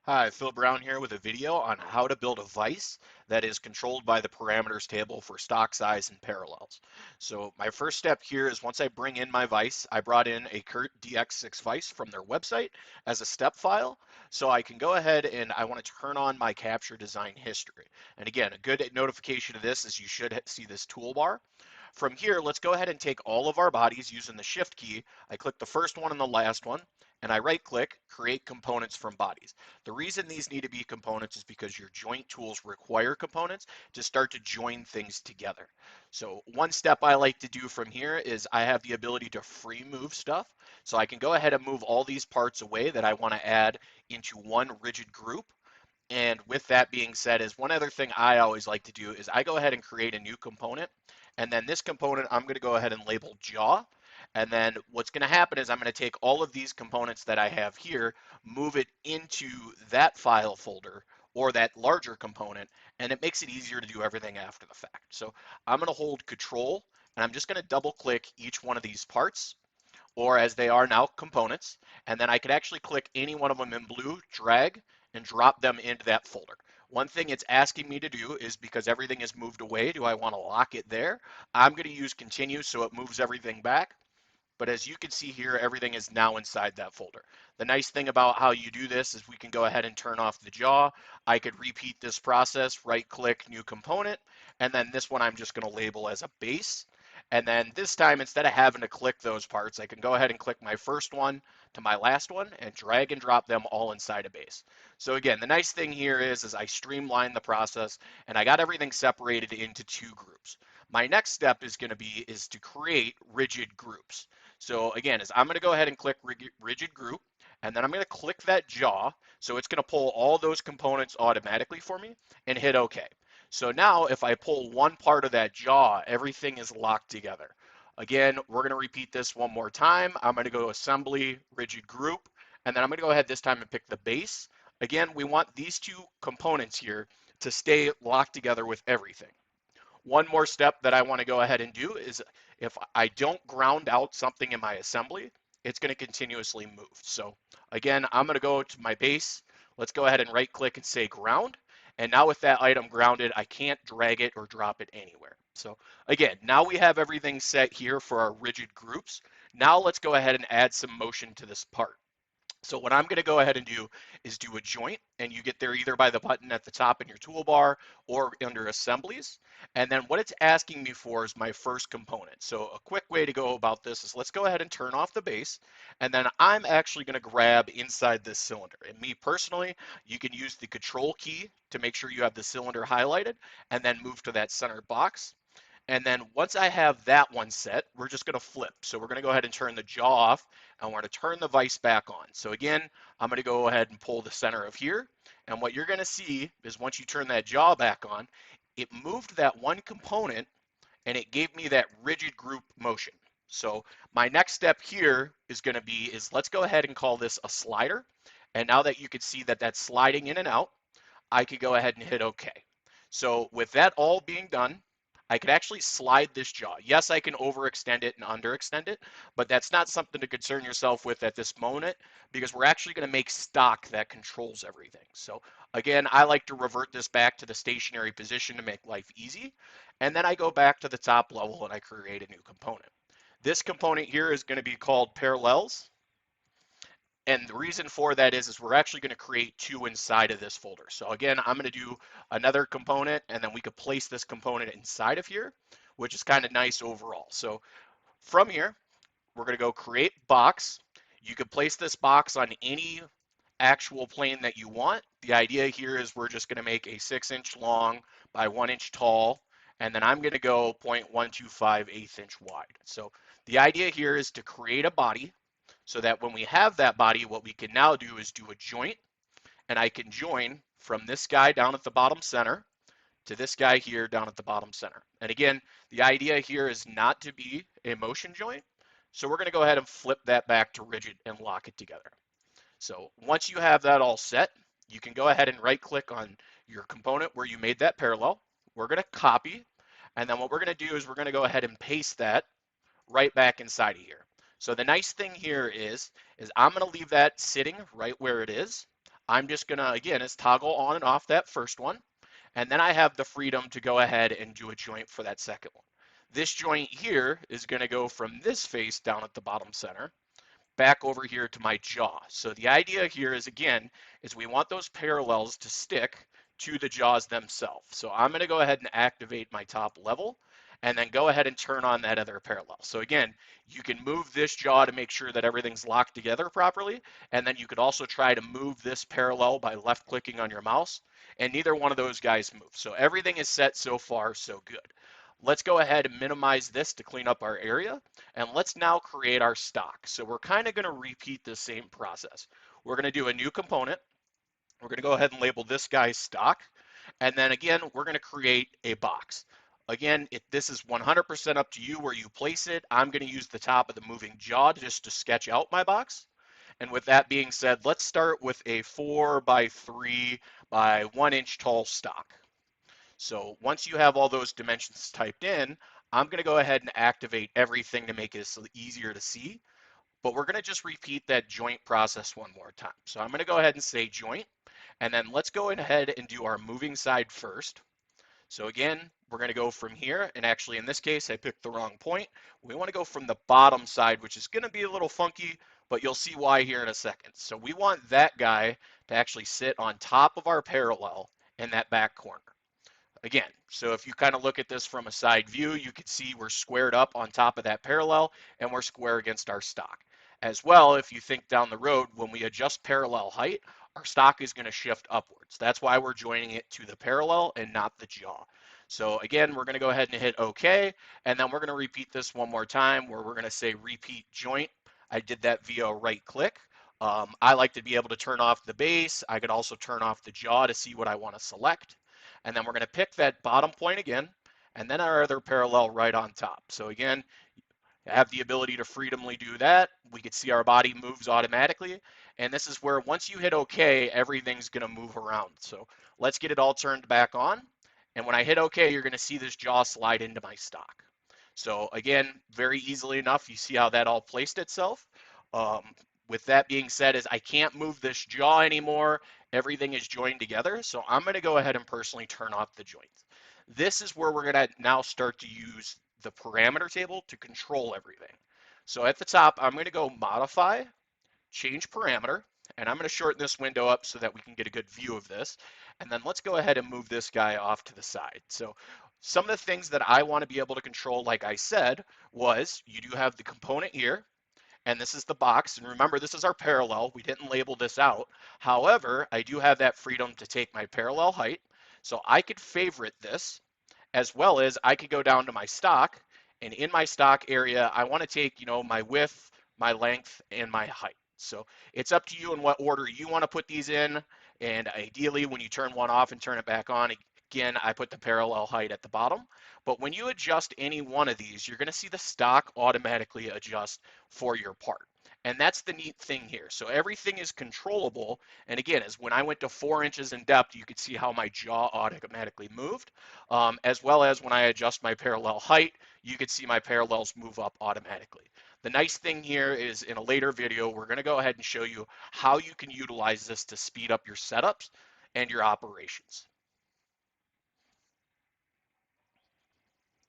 Hi, Phil Brown here with a video on how to build a vise that is controlled by the parameters table for stock size and parallels. So my first step here is once I bring in my vise, I brought in a Curt DX6 vise from their website as a step file. So I can go ahead and I want to turn on my capture design history. And again, a good notification of this is you should see this toolbar. From here, let's go ahead and take all of our bodies using the shift key. I click the first one and the last one, and I right click, create components from bodies. The reason these need to be components is because your joint tools require components to start to join things together. So one step I like to do from here is I have the ability to free move stuff. So I can go ahead and move all these parts away that I want to add into one rigid group. And with that being said, is one other thing I always like to do is I go ahead and create a new component. And then this component, I'm going to go ahead and label jaw. And then what's going to happen is I'm going to take all of these components that I have here, move it into that file folder or that larger component, and it makes it easier to do everything after the fact. So I'm going to hold Control, and I'm just going to double click each one of these parts, or as they are now, components. And then I could actually click any one of them in blue, drag, and drop them into that folder. One thing it's asking me to do is because everything is moved away, do I want to lock it there? I'm going to use continue so it moves everything back. But as you can see here, everything is now inside that folder. The nice thing about how you do this is we can go ahead and turn off the jaw. I could repeat this process, right click, new component, and then this one I'm just going to label as a base. And then this time, instead of having to click those parts, I can go ahead and click my first one to my last one and drag and drop them all inside a base. So again, the nice thing here is I streamlined the process and I got everything separated into two groups. My next step is going to be is to create rigid groups. So again, is I'm going to go ahead and click rigid group, and then I'm going to click that jaw. So it's going to pull all those components automatically for me and hit OK. So now if I pull one part of that jaw, everything is locked together. Again, we're going to repeat this one more time. I'm going to go assembly, rigid group, and then I'm going to go ahead this time and pick the base. Again, we want these two components here to stay locked together with everything. One more step that I want to go ahead and do is if I don't ground out something in my assembly, it's going to continuously move. So again, I'm going to go to my base. Let's go ahead and right click and say ground. And now with that item grounded, I can't drag it or drop it anywhere. So again, now we have everything set here for our rigid groups. Now let's go ahead and add some motion to this part. So what I'm going to go ahead and do is do a joint, and you get there either by the button at the top in your toolbar or under assemblies. And then what it's asking me for is my first component. So a quick way to go about this is let's go ahead and turn off the base, and then I'm actually going to grab inside this cylinder. And me personally, you can use the control key to make sure you have the cylinder highlighted and then move to that center box. And then once I have that one set, we're just going to flip. So we're going to go ahead and turn the jaw off, and we're going to turn the vise back on. So again, I'm going to go ahead and pull the center of here. And what you're going to see is once you turn that jaw back on, it moved that one component and it gave me that rigid group motion. So my next step here is going to be is let's go ahead and call this a slider. And now that you can see that that's sliding in and out, I could go ahead and hit OK. So with that all being done, I could actually slide this jaw. Yes, I can overextend it and underextend it, but that's not something to concern yourself with at this moment because we're actually going to make stock that controls everything. So again, I like to revert this back to the stationary position to make life easy. And then I go back to the top level and I create a new component. This component here is going to be called parallels. And the reason for that is we're actually going to create two inside of this folder. So again, I'm going to do another component, and then we could place this component inside of here, which is kind of nice overall. So from here, we're going to go create box. You could place this box on any actual plane that you want. The idea here is we're just going to make a 6-inch long by 1-inch tall, and then I'm going to go 0.125 inch wide. So the idea here is to create a body so that when we have that body, what we can now do is do a joint, and I can join from this guy down at the bottom center to this guy here down at the bottom center. And again, the idea here is not to be a motion joint, so we're going to go ahead and flip that back to rigid and lock it together. So once you have that all set, you can go ahead and right click on your component where you made that parallel. We're going to copy, and then what we're going to do is we're going to go ahead and paste that right back inside of here. So the nice thing here is I'm going to leave that sitting right where it is. I'm just gonna, again, is toggle on and off that first one. And then I have the freedom to go ahead and do a joint for that second one. This joint here is gonna go from this face down at the bottom center back over here to my jaw. So the idea here is, again, is we want those parallels to stick to the jaws themselves. So I'm going to go ahead and activate my top level and then go ahead and turn on that other parallel. So again, you can move this jaw to make sure that everything's locked together properly. And then you could also try to move this parallel by left clicking on your mouse, and neither one of those guys move. So everything is set so far, so good. Let's go ahead and minimize this to clean up our area. And let's now create our stock. So we're kind of going to repeat the same process. We're going to do a new component. We're going to go ahead and label this guy stock. And then again, we're going to create a box. Again, this is 100% up to you where you place it. I'm going to use the top of the moving jaw just to sketch out my box. And with that being said, let's start with a 4 by 3 by 1 inch tall stock. So once you have all those dimensions typed in, I'm going to go ahead and activate everything to make this easier to see. But we're going to just repeat that joint process one more time. So I'm going to go ahead and say joint, and then let's go ahead and do our moving side first. So again, we're going to go from here, and actually in this case, I picked the wrong point. We want to go from the bottom side, which is going to be a little funky, but you'll see why here in a second. So we want that guy to actually sit on top of our parallel in that back corner. Again, so if you kind of look at this from a side view, you can see we're squared up on top of that parallel and we're square against our stock. As well, if you think down the road, when we adjust parallel height, our stock is going to shift upwards. That's why we're joining it to the parallel and not the jaw. So again, we're going to go ahead and hit OK, and then we're going to repeat this one more time where we're going to say repeat joint. I did that via right click. I like to be able to turn off the base. I could also turn off the jaw to see what I want to select. And then we're going to pick that bottom point again, and then our other parallel right on top. So again, have the ability to freedomly do that. We could see our body moves automatically. And this is where once you hit OK, everything's going to move around. So let's get it all turned back on. And when I hit OK, you're going to see this jaw slide into my stock. So again, very easily enough, you see how that all placed itself. With that being said, is I can't move this jaw anymore. Everything is joined together. So I'm going to go ahead and personally turn off the joints. This is where we're going to now start to use the parameter table to control everything. So at the top, I'm going to go modify, change parameter, and I'm going to shorten this window up so that we can get a good view of this. And then let's go ahead and move this guy off to the side. So some of the things that I want to be able to control, like I said, was you do have the component here, and this is the box. And remember, this is our parallel. We didn't label this out. However, I do have that freedom to take my parallel height. So I could favorite this, as well as I could go down to my stock. And in my stock area, I want to take, my width, my length, and my height. So it's up to you in what order you want to put these in. And ideally, when you turn one off and turn it back on, again, I put the parallel height at the bottom. But when you adjust any one of these, you're going to see the stock automatically adjust for your part. And that's the neat thing here. So everything is controllable. And again, as when I went to 4 inches in depth, you could see how my jaw automatically moved. As well as when I adjust my parallel height, you could see my parallels move up automatically. The nice thing here is in a later video, we're going to go ahead and show you how you can utilize this to speed up your setups and your operations.